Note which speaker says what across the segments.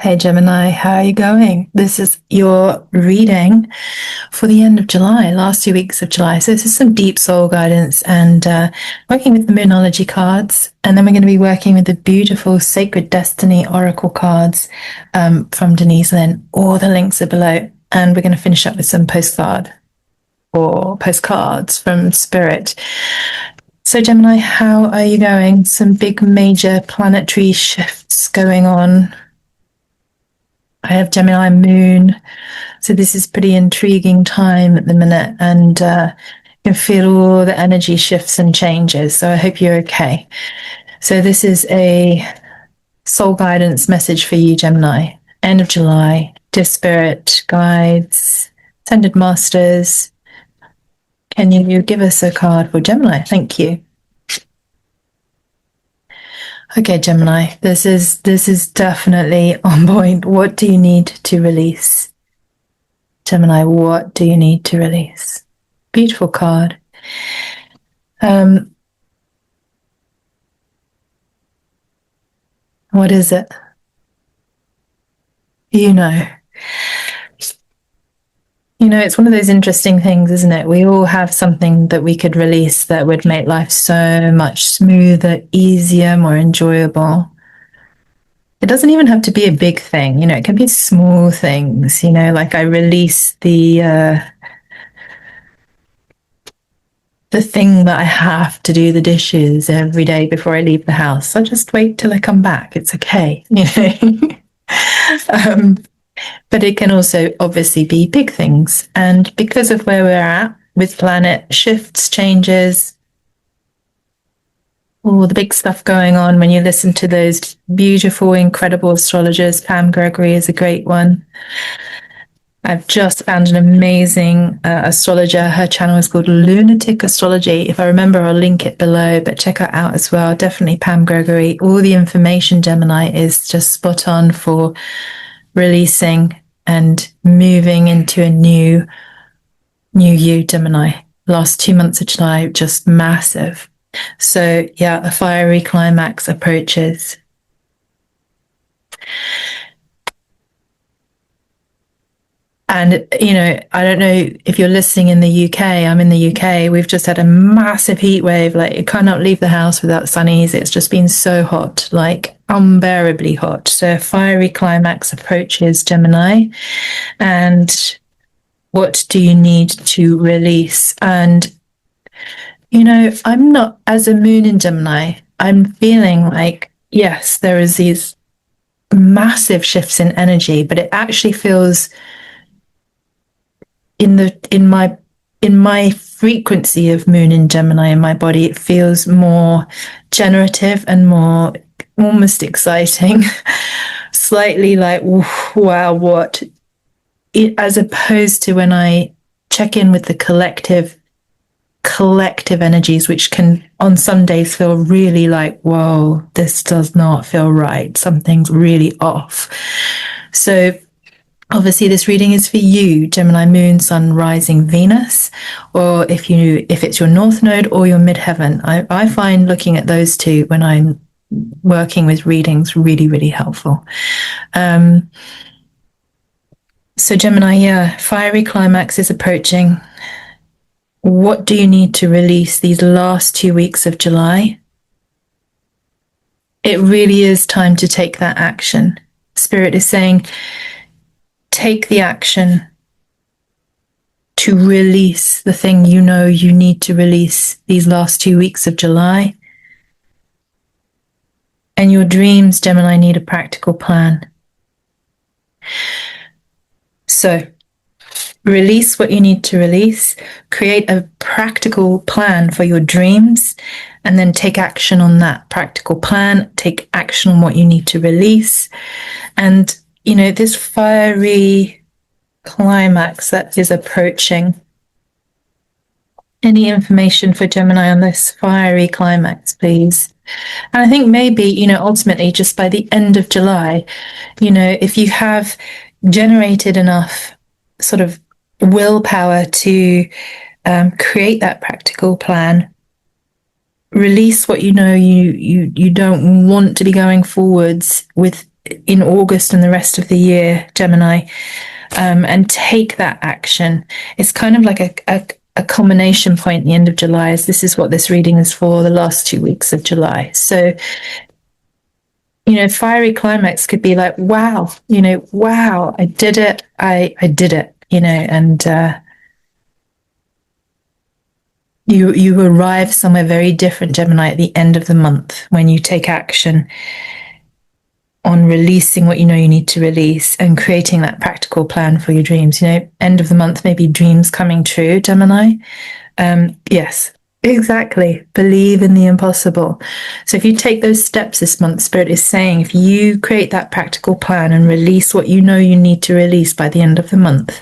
Speaker 1: Hey Gemini, how are you going? This is your reading for the end of July, last 2 weeks of July. So this is some deep soul guidance and working with the Moonology cards. And then we're going to be working with the beautiful Sacred Destiny Oracle cards from Denise Lynn. All the links are below. And we're going to finish up with some postcards from Spirit. So Gemini, how are you going? Some big major planetary shifts going on. I have Gemini moon. So this is pretty intriguing time at the minute, and you can feel all the energy shifts and changes. So I hope you're okay. So this is a soul guidance message for you, Gemini. End of July, dear spirit, guides, ascended masters. Can you give us a card for Gemini? Thank you. Okay, Gemini, this is definitely on point. What do you need to release? Gemini, what do you need to release? Beautiful card. What is it? You know, it's one of those interesting things, isn't it? We all have something that we could release that would make life so much smoother, easier, more enjoyable. It doesn't even have to be a big thing, it can be small things, like I release the thing that I have to do the dishes every day before I leave the house. I just wait till I come back. It's okay, But it can also obviously be big things. And because of where we're at with planet shifts, changes, all the big stuff going on, when you listen to those beautiful, incredible astrologers, Pam Gregory is a great one. I've just found an amazing astrologer. Her channel is called Lunatic Astrology. If I remember, I'll link it below, but check her out as well. Definitely Pam Gregory. All the information, Gemini, is just spot on for releasing and moving into a new you, Gemini. Last 2 months of July, just massive. So yeah, a fiery climax approaches. And, I don't know if you're listening in the UK. I'm in the UK. We've just had a massive heat wave. Like, you cannot leave the house without sunnies. It's just been so hot, like unbearably hot. So a fiery climax approaches, Gemini. And what do you need to release? And, I'm not, as a moon in Gemini, I'm feeling like, yes, there is these massive shifts in energy, but it actually feels in my frequency of moon in Gemini in my body, it feels more generative and more almost exciting, slightly like, wow, what? As opposed to when I check in with the collective energies, which can on some days feel really like, whoa, this does not feel right. Something's really off. So obviously, this reading is for you, Gemini moon, sun, rising, Venus, or if it's your north node or your midheaven. I find looking at those two when I'm working with readings really, really helpful. So Gemini, yeah, fiery climax is approaching. What do you need to release these last 2 weeks of July? It really is time to take that action. Spirit is saying, take the action to release the thing you need to release these last 2 weeks of July. And your dreams, Gemini, need a practical plan. So release what you need to release, create a practical plan for your dreams, and then take action on that practical plan, take action on what you need to release. And this fiery climax that is approaching. Any information for Gemini on this fiery climax, please? And I think maybe, ultimately, just by the end of July, if you have generated enough sort of willpower to create that practical plan, release what you don't want to be going forwards with in August and the rest of the year, Gemini, and take that action. It's kind of like a culmination point at the end of July, as this is what this reading is for, the last 2 weeks of July. So, fiery climax could be like, wow, wow, I did it. I did it, and you arrive somewhere very different, Gemini, at the end of the month when you take action on releasing what you know you need to release and creating that practical plan for your dreams. End of the month, maybe dreams coming true, Gemini. Yes, exactly. Believe in the impossible. So if you take those steps this month, Spirit is saying, if you create that practical plan and release what you know you need to release by the end of the month,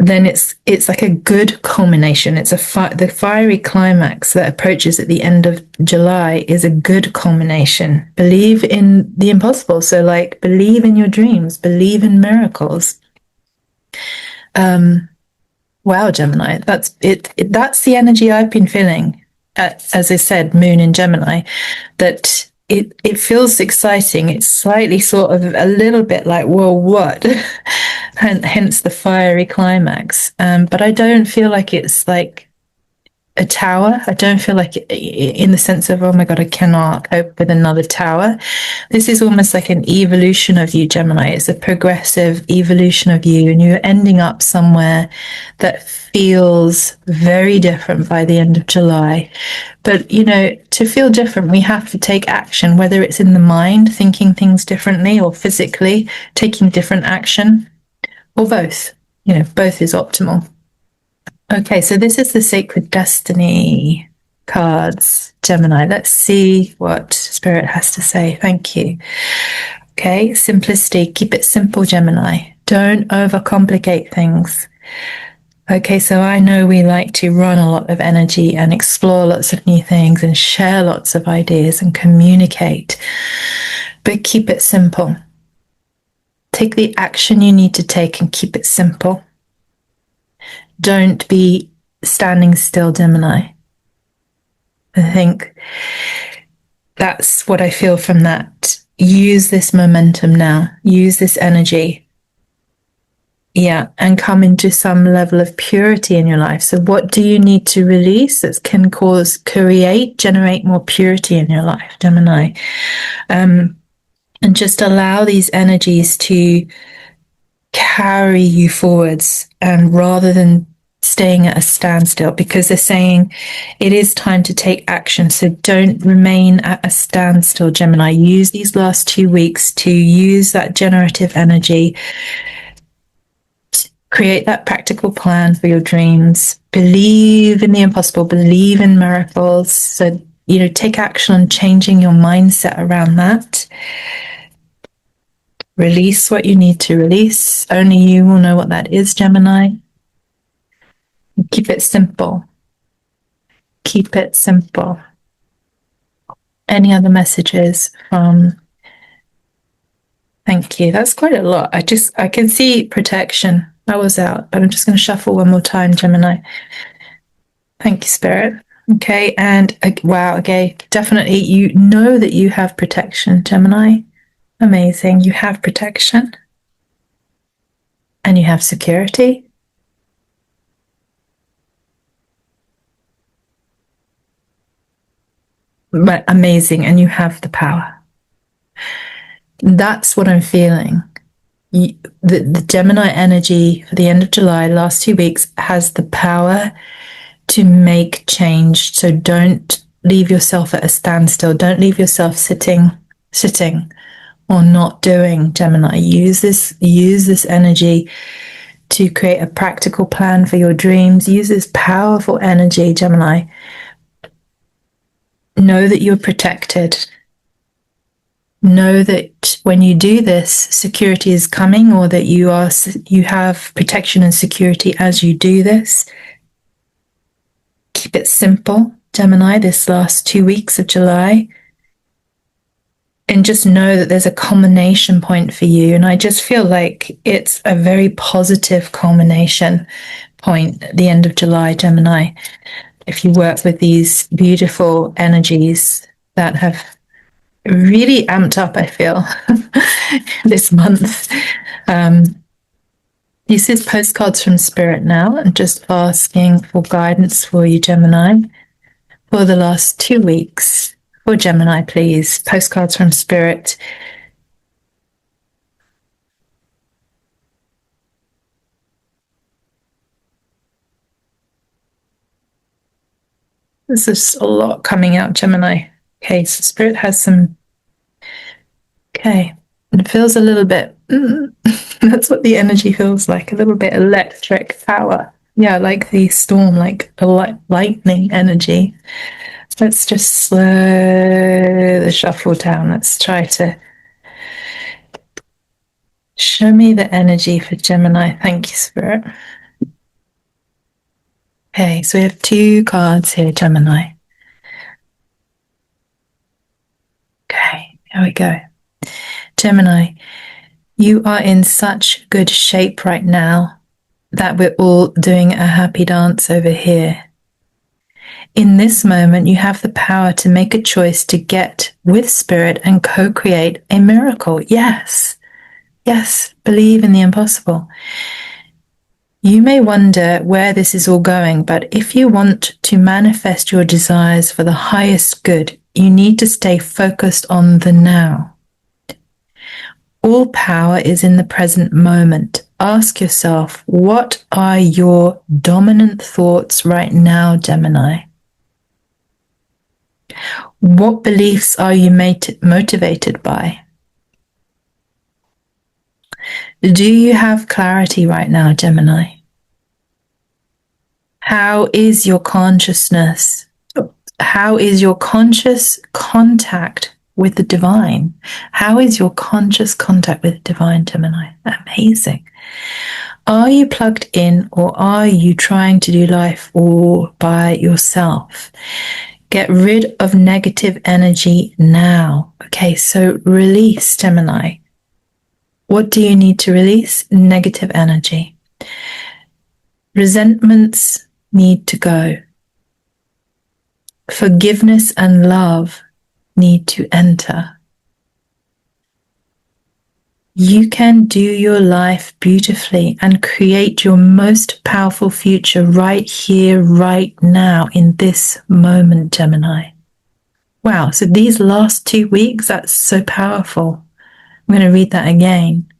Speaker 1: then it's like a good culmination. It's the fiery climax that approaches at the end of July is a good culmination. Believe in the impossible. So like, believe in your dreams, believe in miracles. Wow, Gemini, that's it. That's the energy I've been feeling. As I said, Moon in Gemini, that it feels exciting. It's slightly sort of a little bit like, whoa, what? And hence the fiery climax. But I don't feel like it's like a tower. I don't feel like in the sense of, oh my God, I cannot cope with another tower. This is almost like an evolution of you, Gemini. It's a progressive evolution of you, and you're ending up somewhere that feels very different by the end of July. But, to feel different, we have to take action, whether it's in the mind, thinking things differently, or physically taking different action, or both. Both is optimal. Okay, so this is the Sacred Destiny cards, Gemini. Let's see what Spirit has to say. Thank you. Okay, simplicity. Keep it simple, Gemini. Don't overcomplicate things. Okay, so I know we like to run a lot of energy and explore lots of new things and share lots of ideas and communicate, but keep it simple. Take the action you need to take and keep it simple. Don't be standing still, Gemini. I think that's what I feel from that. Use this momentum now. Use this energy. Yeah, and come into some level of purity in your life. So what do you need to release that can generate more purity in your life, Gemini? And just allow these energies to carry you forwards, and rather than staying at a standstill, because they're saying it is time to take action. So don't remain at a standstill, Gemini. Use these last 2 weeks to use that generative energy, create that practical plan for your dreams, believe in the impossible, believe in miracles. So, take action on changing your mindset around that. Release what you need to release. Only you will know what that is, Gemini. Keep it simple. Keep it simple. Any other messages from... Thank you. That's quite a lot. I can see protection. I was out, but I'm just going to shuffle one more time, Gemini. Thank you, Spirit. Okay, and wow, okay, definitely you know that you have protection, Gemini. Amazing. You have protection. And you have security. But amazing. And you have the power. That's what I'm feeling. The Gemini energy for the end of July, last 2 weeks, has the power to make change. So don't leave yourself at a standstill. Don't leave yourself sitting or not doing, Gemini. Use this energy to create a practical plan for your dreams. Use this powerful energy, Gemini. Know that you're protected. Know that when you do this, security is coming, or that you have protection and security as you do this. Keep it simple, Gemini, this last 2 weeks of July. And just know that there's a culmination point for you. And I just feel like it's a very positive culmination point at the end of July, Gemini. If you work with these beautiful energies that have really amped up, I feel, this month. This is postcards from Spirit now, and just asking for guidance for you, Gemini, for the last 2 weeks. For Gemini, please, postcards from Spirit. There's just a lot coming out, Gemini. Okay, so Spirit has some. Okay, and it feels a little bit. That's what the energy feels like, a little bit electric power. Yeah, like the storm, like the lightning energy. Let's just slow the shuffle down. Let's try to show me the energy for Gemini. Thank you, Spirit. Okay, so we have 2 cards here, Gemini. Okay, here we go. Gemini, you are in such good shape right now that we're all doing a happy dance over here. In this moment, you have the power to make a choice to get with Spirit and co-create a miracle. Yes, yes, believe in the impossible. You may wonder where this is all going, but if you want to manifest your desires for the highest good, you need to stay focused on the now. All power is in the present moment. Ask yourself, what are your dominant thoughts right now, Gemini? What beliefs are you motivated by? Do you have clarity right now, Gemini? How is your consciousness? How is your conscious contact with the divine? How is your conscious contact with the divine, Gemini? Amazing. Are you plugged in, or are you trying to do life all by yourself? Get rid of negative energy now. Okay, so release, Gemini. What do you need to release? Negative energy. Resentments need to go. Forgiveness and love need to enter. You can do your life beautifully and create your most powerful future right here, right now, in this moment, Gemini. Wow, so these last 2 weeks, that's so powerful. I'm going to read that again.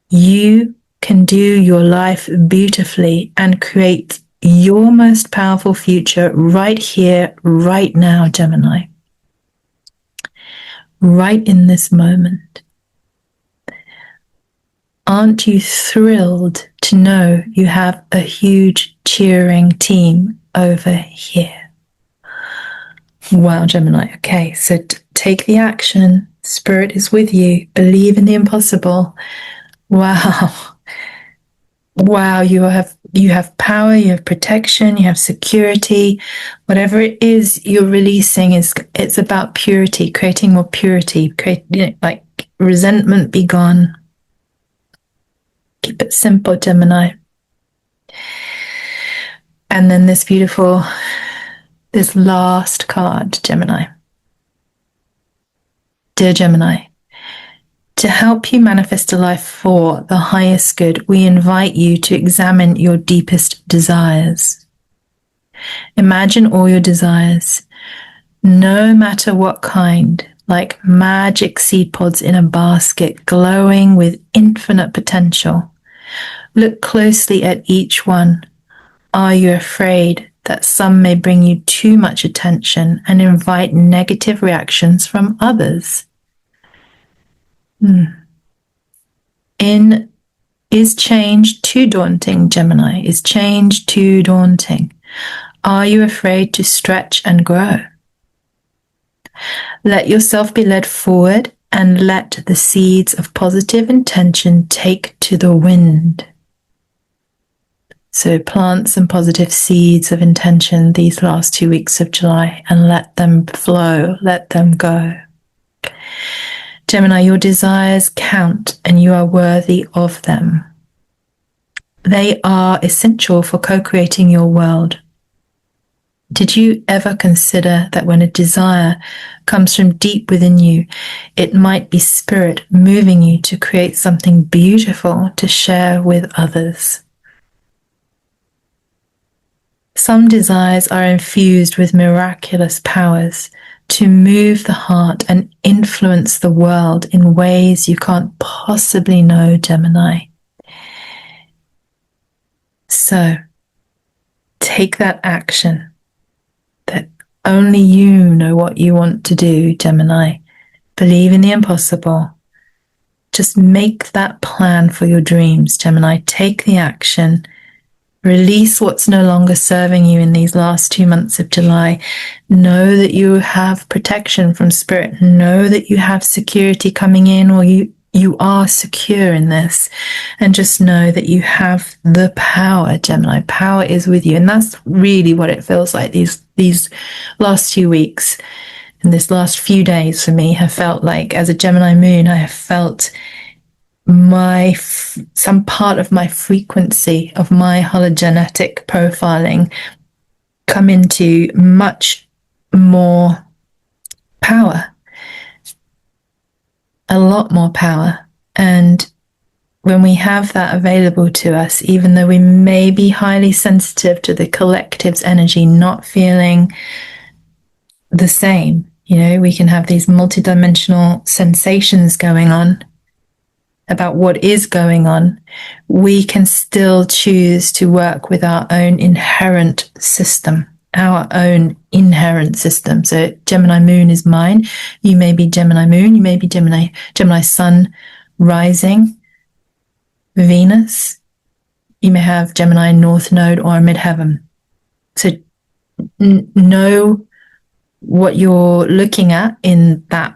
Speaker 1: You can do your life beautifully and create your most powerful future right here, right now, Gemini. Right in this moment. Aren't you thrilled to know you have a huge cheering team over here? Wow, Gemini. Okay, so take the action. Spirit is with you. Believe in the impossible. Wow. Wow, you have power, you have protection, you have security. Whatever it is you're releasing, it's about purity, creating more purity, like resentment be gone. Keep it simple, Gemini. And then this last card, Gemini. Dear Gemini, to help you manifest a life for the highest good, we invite you to examine your deepest desires. Imagine all your desires, no matter what kind, like magic seed pods in a basket, glowing with infinite potential. Look closely at each one. Are you afraid that some may bring you too much attention and invite negative reactions from others? Is change too daunting, Gemini? Is change too daunting? Are you afraid to stretch and grow? Let yourself be led forward and let the seeds of positive intention take to the wind. So plant some positive seeds of intention these last 2 weeks of July and let them flow, let them go. Gemini, your desires count and you are worthy of them. They are essential for co-creating your world. Did you ever consider that when a desire comes from deep within you, it might be spirit moving you to create something beautiful to share with others? Some desires are infused with miraculous powers to move the heart and influence the world in ways you can't possibly know, Gemini. So, take that action that only you know what you want to do, Gemini. Believe in the impossible. Just make that plan for your dreams, Gemini. Take the action. Release what's no longer serving you in these last 2 months of July. Know that you have protection from spirit. Know that you have security coming in, or you are secure in this. And just know that you have the power, Gemini. Power is with you. And that's really what it feels like. These last 2 weeks and this last few days for me have felt like, as a Gemini moon, I have felt some part of my frequency of my hologenetic profiling come into much more power, a lot more power. And when we have that available to us, even though we may be highly sensitive to the collective's energy not feeling the same, we can have these multidimensional sensations going on about what is going on, we can still choose to work with our own inherent system, So Gemini moon is mine. You may be Gemini moon, you may be Gemini sun rising, Venus. You may have Gemini north node or midheaven. So know what you're looking at in that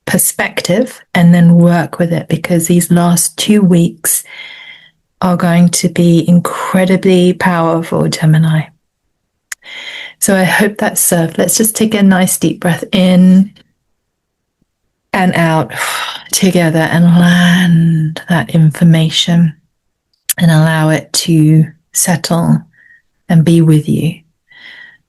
Speaker 1: perspective and then work with it, because these last 2 weeks are going to be incredibly powerful, Gemini. So I hope that served. Let's just take a nice deep breath in and out together and land that information and allow it to settle and be with you.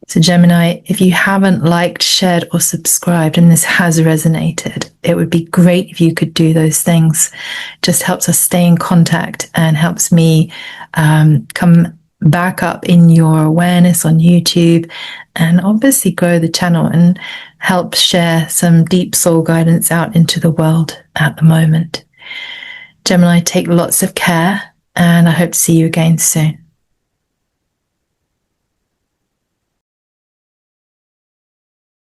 Speaker 1: So Gemini, if you haven't liked, shared, or subscribed, and this has resonated, it would be great if you could do those things. It just helps us stay in contact and helps me come back up in your awareness on YouTube, and obviously grow the channel and help share some deep soul guidance out into the world at the moment. Gemini, take lots of care, and I hope to see you again soon.